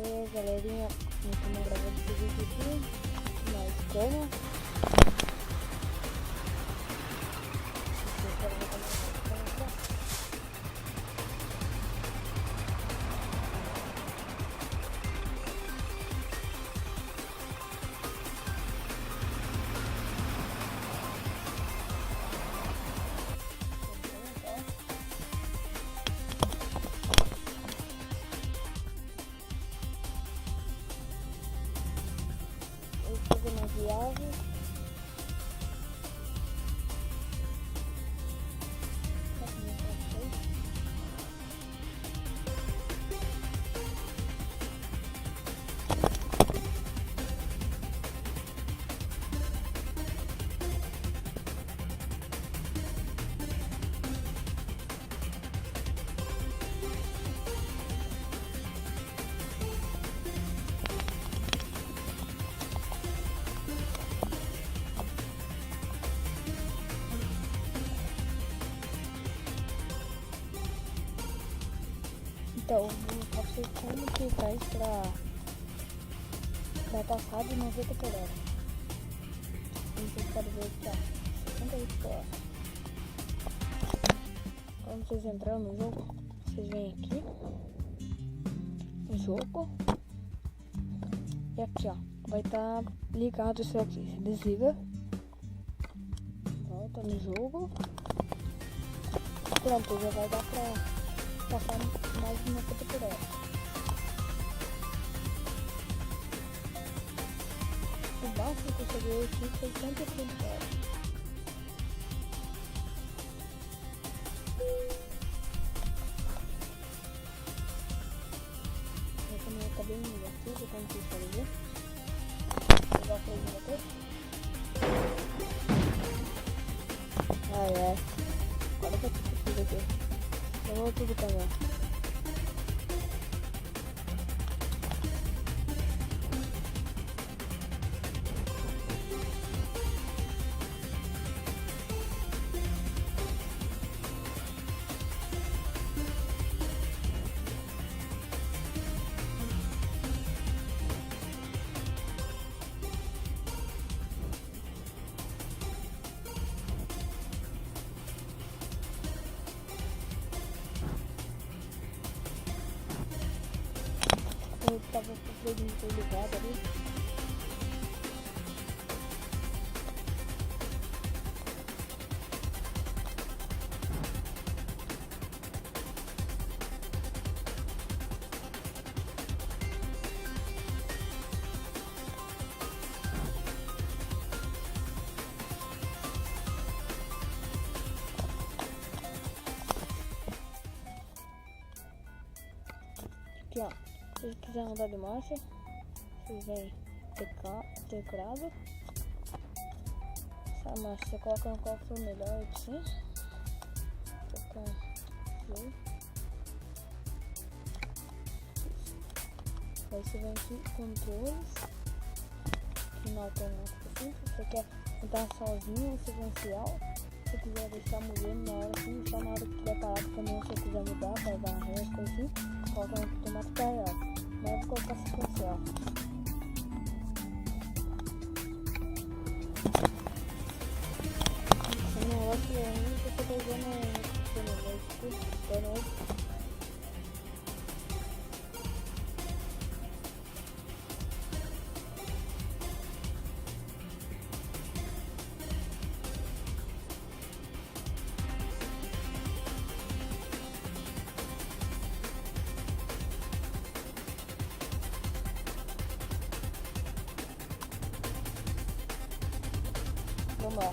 aí, galerinha, eu tô gravando esse vídeo aqui na Scania. Na viagem, então eu vou mostrar pra vocês como que faz pra passar de 90 por hora. Como vocês podem ver aqui, ó, 68 por hora. Quando vocês entrarem no jogo, vocês vêm aqui no jogo e aqui, ó, vai estar ligado isso aqui. Você desliga, volta no jogo, pronto, já vai dar pra passar mais de 90 por hora. O máximo que eu cheguei aqui foi 130 por hora. Eu também acabei indo aqui, que eu tenho que fazer. Vou pegar o coisinho aqui. Ai, agora vai ter tudo aqui. Eu vou tudo pegar. Eu tava com o freio ligado ali. Aqui, ó. Se você quiser mudar de marcha, vocês vêm teclado. Essa marcha você coloca no qual for melhor pra você. Tocar aqui. Aí você vem aqui, controles. Aqui no automático assim. Se você quer mudar sozinho, sequencial. Se você quiser deixar movendo na hora assim, só na hora que tiver parado também, se você quiser mudar, vai dar ré, coisa assim. Coloca no automático aí, ó. Mas eu vou colocar sequencial. Esse negócio é ruim porque eu tô usando o noite. Vamos lá.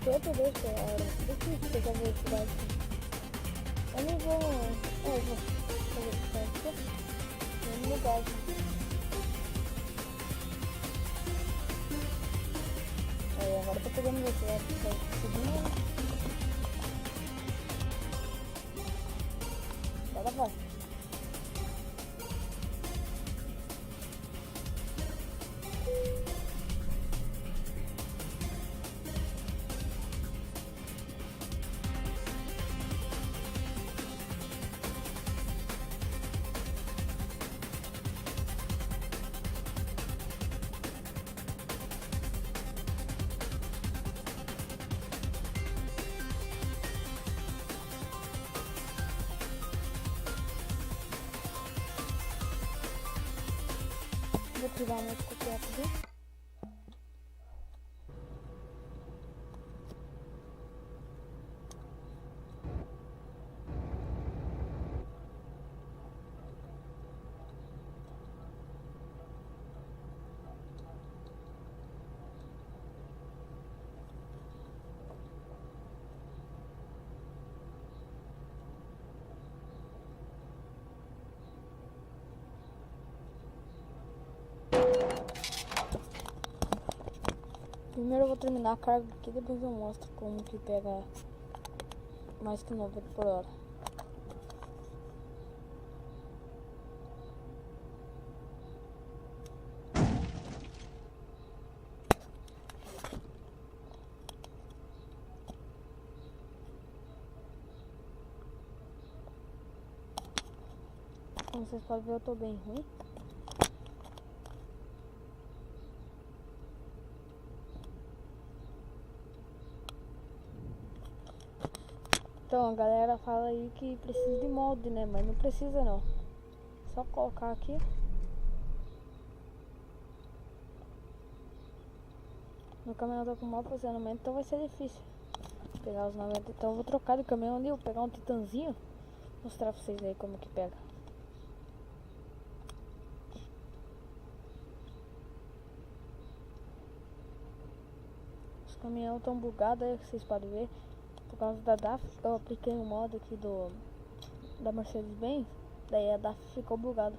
que outra vez pela hora. Difícil pegar a velocidade. Eu não vou. Eu vou fazer isso aqui. No lugar. Aí agora eu tô pegando velocidade. Tá subindo. Agora vai. Vou tirar o meu escopeta aqui. Primeiro eu vou terminar a carga aqui, depois eu mostro como que pega mais que 90 por hora. Como vocês podem ver, eu tô bem ruim. Então a galera fala aí que precisa de molde, né? Mas não precisa não. Só colocar aqui. Meu caminhão tá com mau posicionamento, então vai ser difícil pegar os 90. Então eu vou trocar de caminhão ali, vou pegar um Titanzinho. Mostrar pra vocês aí como que pega. Os caminhões estão bugados aí, vocês podem ver. Por causa da DAF, eu apliquei um modo aqui da Mercedes-Benz, daí a DAF ficou bugada.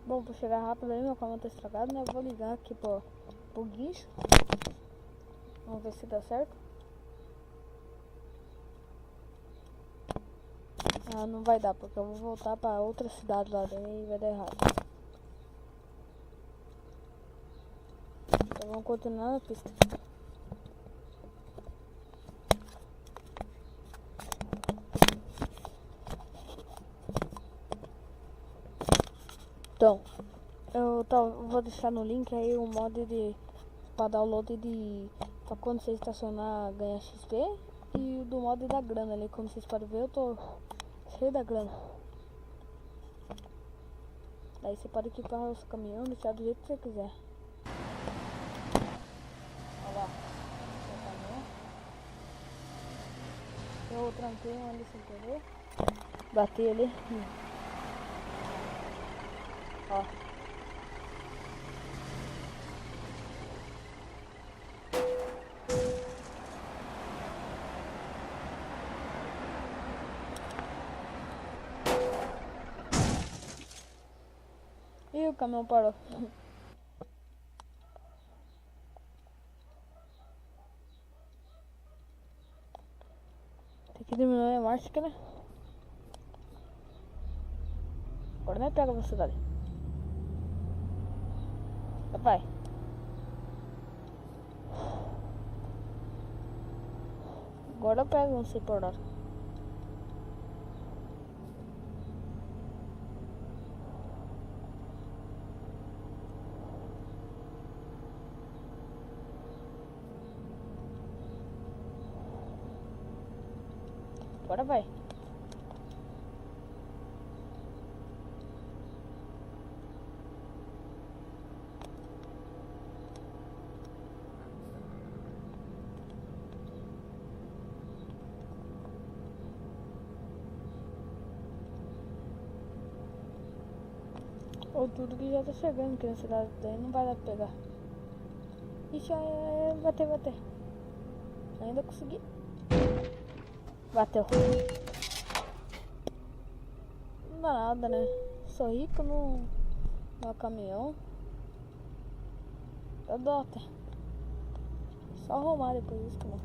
Bom, pra chegar rápido aí, meu caminhão tá estragado, né? Eu vou ligar aqui pro guincho. Vamos ver se dá certo. Ah, não vai dar, porque eu vou voltar pra outra cidade lá, daí vai dar errado. Então vamos continuar na pista. Então, eu vou deixar no link aí o mod pra download pra quando você estacionar ganhar XP e o do mod da grana ali, como vocês podem ver, eu tô cheio da grana. Daí você pode equipar os caminhões, deixar do jeito que você quiser. Olha lá, o caminhão. Eu tranquei um ali sem querer. Bati ali. Ó. E o caminhão parou. Tem que diminuir a marcha, né? Agora nem pega a velocidade. Vai. Agora eu pego um 100 por hora. Agora vai. Ou tudo que já tá chegando aqui na cidade, daí não vai dar pra pegar. Ixi, bater. Ainda consegui. Bateu. Não dá nada, né? Sou rico no caminhão. Eu dou até. Só arrumar depois disso, né?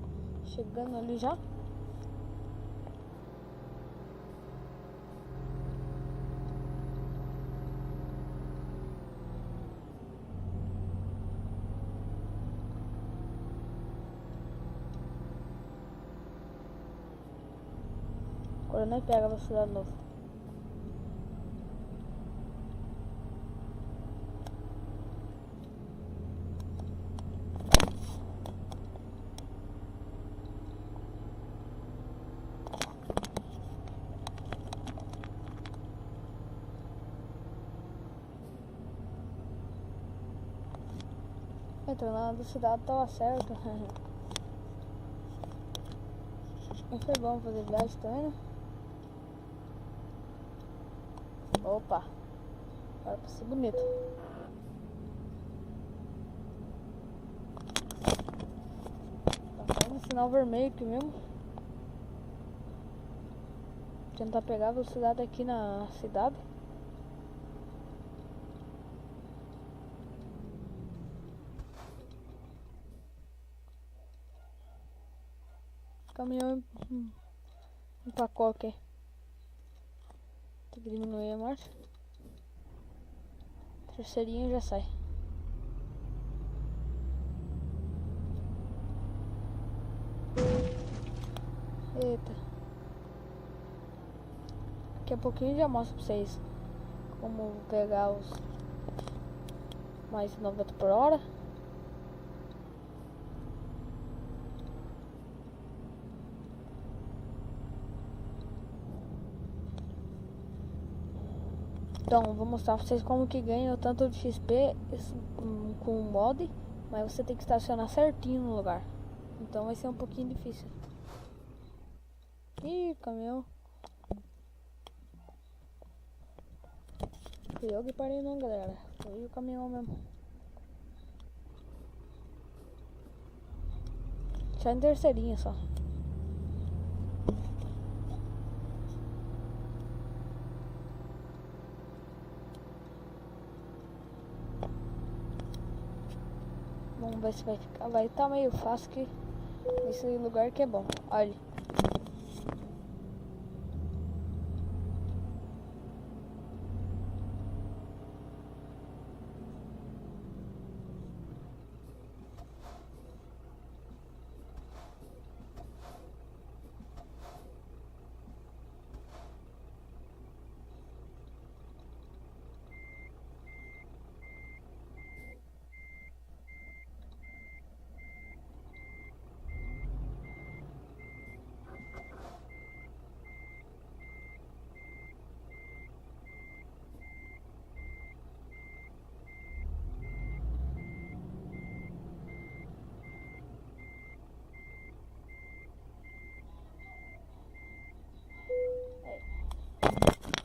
Chegando ali já. Agora nós pega a velocidade nova. Entrou na velocidade, tava certo. Não foi bom fazer viagem também, né? Opa, agora pra ser bonito. Tá saindo sinal vermelho aqui mesmo. Tentar pegar a velocidade aqui na cidade. O caminhão empacou aqui. Tem que diminuir a marcha. Terceirinho já sai. Eita. Daqui a pouquinho já mostro pra vocês como pegar os mais 90 por hora. Então, vou mostrar pra vocês como que ganha o tanto de XP com o mod, mas você tem que estacionar certinho no lugar. Então vai ser um pouquinho difícil. Ih, caminhão. Fui eu que parei não, galera. Foi o caminhão mesmo. Só em terceirinha só. Vamos ver se vai ficar. Vai estar meio fácil aqui. Esse lugar que é bom. Olha.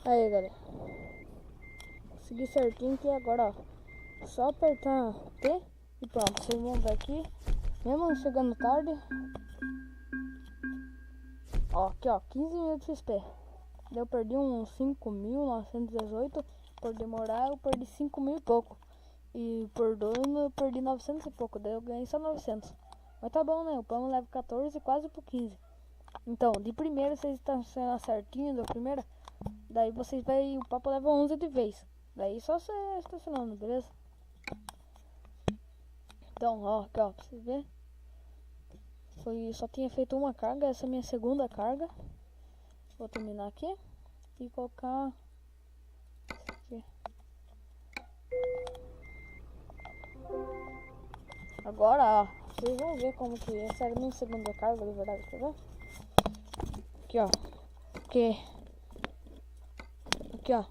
Aí, galera. Consegui certinho aqui agora, ó. Só apertar T e pronto. Vocês vão ver aqui. Mesmo chegando tarde. Ó, aqui ó, 15 mil de XP. Eu perdi uns 5.918. Por demorar eu perdi 5 mil e pouco. E por dono eu perdi 900 e pouco. Daí eu ganhei só 900. Mas tá bom, né? O pão leva 14 quase por 15. Então, de primeira vocês estão sendo certinho da primeira. Daí vocês vai, o papo leva 11 de vez. Daí só você estacionando, beleza? Então, ó, aqui ó, pra vocês verem. Só tinha feito uma carga, essa é a minha segunda carga. Vou terminar aqui e colocar aqui. Agora, ó, vocês vão ver como que essa era a minha segunda carga, de verdade, quer ver? Aqui ó, aqui ó.